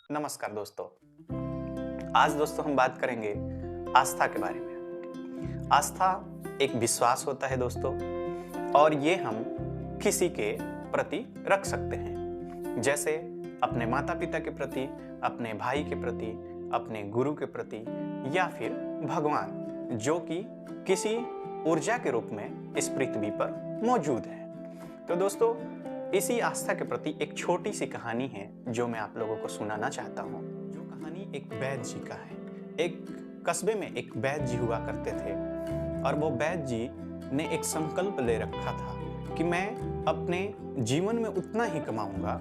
नमस्कार दोस्तों। आज दोस्तों हम बात करेंगे आस्था के बारे में। आस्था एक विश्वास होता है दोस्तों, और ये हम किसी के प्रति रख सकते हैं, जैसे अपने माता पिता के प्रति, अपने भाई के प्रति, अपने गुरु के प्रति, या फिर भगवान जो कि किसी ऊर्जा के रूप में इस पृथ्वी पर मौजूद है। तो दोस्तों, इसी आस्था के प्रति एक छोटी सी कहानी है जो मैं आप लोगों को सुनाना चाहता हूँ। जो कहानी एक वैद्य जी का है। एक कस्बे में एक वैद्य जी हुआ करते थे, और वो वैद्य जी ने एक संकल्प ले रखा था कि मैं अपने जीवन में उतना ही कमाऊंगा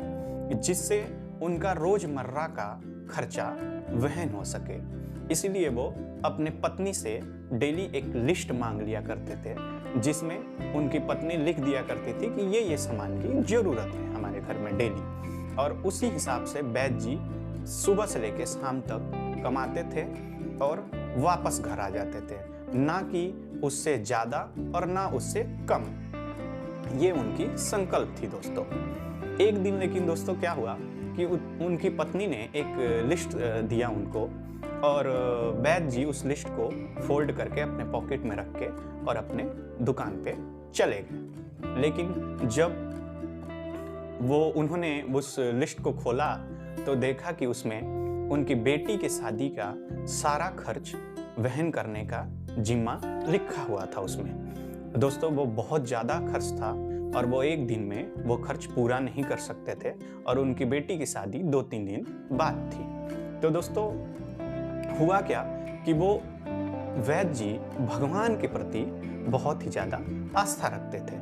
जिससे उनका रोजमर्रा का खर्चा वहन हो सके। इसीलिए वो अपने पत्नी से डेली एक लिस्ट मांग लिया करते थे, जिसमें उनकी पत्नी लिख दिया करती थी कि ये सामान की जरूरत है हमारे घर में डेली। और उसी हिसाब से वैद्य जी सुबह से लेकर शाम तक कमाते थे और वापस घर आ जाते थे, ना कि उससे ज़्यादा और ना उससे कम। ये उनकी संकल्प थी दोस्तों। एक दिन लेकिन दोस्तों क्या हुआ कि उनकी पत्नी ने एक लिस्ट दिया उनको, और वैद्य जी उस लिस्ट को फोल्ड करके अपने पॉकेट में रख के और अपने दुकान पे चले गए। लेकिन जब उन्होंने उस लिस्ट को खोला तो देखा कि उसमें उनकी बेटी की शादी का सारा खर्च वहन करने का जिम्मा लिखा हुआ था उसमें। दोस्तों, वो बहुत ज़्यादा खर्च था और वो एक दिन में वो खर्च पूरा नहीं कर सकते थे, और उनकी बेटी की शादी 2-3 दिन बाद थी। तो दोस्तों, हुआ क्या कि वो वैद्य जी भगवान के प्रति बहुत ही ज़्यादा आस्था रखते थे,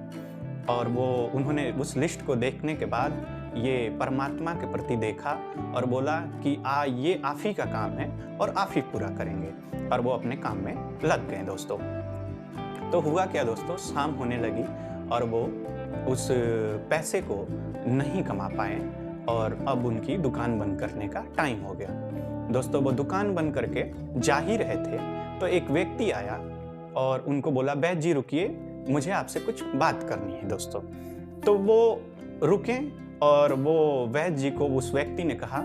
और उन्होंने उस लिस्ट को देखने के बाद ये परमात्मा के प्रति देखा और बोला कि ये आप ही का काम है और आप ही पूरा करेंगे, और वो अपने काम में लग गए दोस्तों। तो हुआ क्या दोस्तों, शाम होने लगी और वो उस पैसे को नहीं कमा पाए, और अब उनकी दुकान बंद करने का टाइम हो गया। दोस्तों, वो दुकान बंद करके जा ही रहे थे तो एक व्यक्ति आया और उनको बोला, वैद्य जी रुकिए, मुझे आपसे कुछ बात करनी है दोस्तों। तो वो रुके और वो वैद्य जी को उस व्यक्ति ने कहा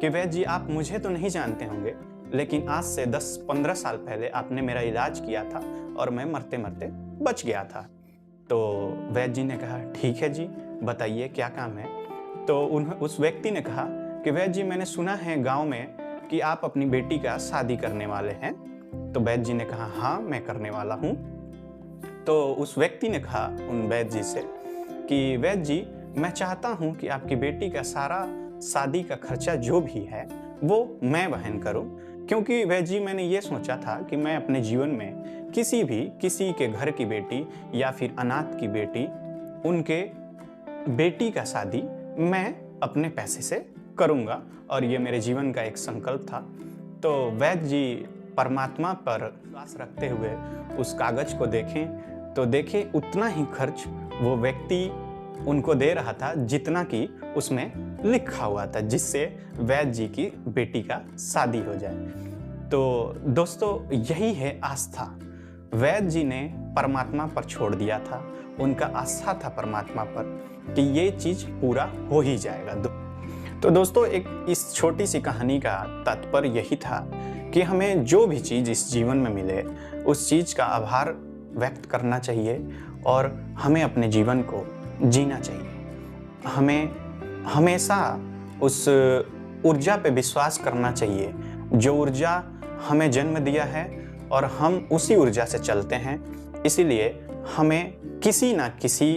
कि वैद्य जी, आप मुझे तो नहीं जानते होंगे, लेकिन आज से 10-15 साल पहले आपने मेरा इलाज किया था और मैं मरते मरते बच गया था। तो वैद्य जी ने कहा, ठीक है जी, बताइए क्या काम है। तो उस व्यक्ति ने कहा कि वैद्य जी, मैंने सुना है गांव में कि आप अपनी बेटी का शादी करने वाले हैं। तो वैद्य जी ने कहा, हाँ मैं करने वाला हूँ। तो उस व्यक्ति ने कहा उन वैद्य जी से कि वैद्य जी, मैं चाहता हूँ कि आपकी बेटी का सारा शादी का खर्चा जो भी है वो मैं वहन करूँ, क्योंकि वैद्य जी मैंने ये सोचा था कि मैं अपने जीवन में किसी के घर की बेटी या फिर अनाथ की बेटी, उनके बेटी का शादी मैं अपने पैसे से करूँगा, और ये मेरे जीवन का एक संकल्प था। तो वैद्य जी परमात्मा पर विश्वास रखते हुए उस कागज को देखें तो देखें उतना ही खर्च वो व्यक्ति उनको दे रहा था जितना कि उसमें लिखा हुआ था, जिससे वैद्य जी की बेटी का शादी हो जाए। तो दोस्तों, यही है आस्था। वैद्य जी ने परमात्मा पर छोड़ दिया था, उनका आस्था था परमात्मा पर कि ये चीज पूरा हो ही जाएगा। तो दोस्तों, एक इस छोटी सी कहानी का तात्पर्य यही था कि हमें जो भी चीज़ इस जीवन में मिले उस चीज़ का आभार व्यक्त करना चाहिए, और हमें अपने जीवन को जीना चाहिए। हमें हमेशा उस ऊर्जा पे विश्वास करना चाहिए जो ऊर्जा हमें जन्म दिया है, और हम उसी ऊर्जा से चलते हैं। इसीलिए हमें किसी ना किसी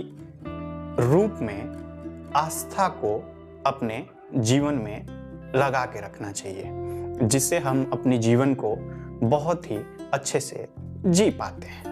रूप में आस्था को अपने जीवन में लगा के रखना चाहिए, जिससे हम अपने जीवन को बहुत ही अच्छे से जी पाते हैं।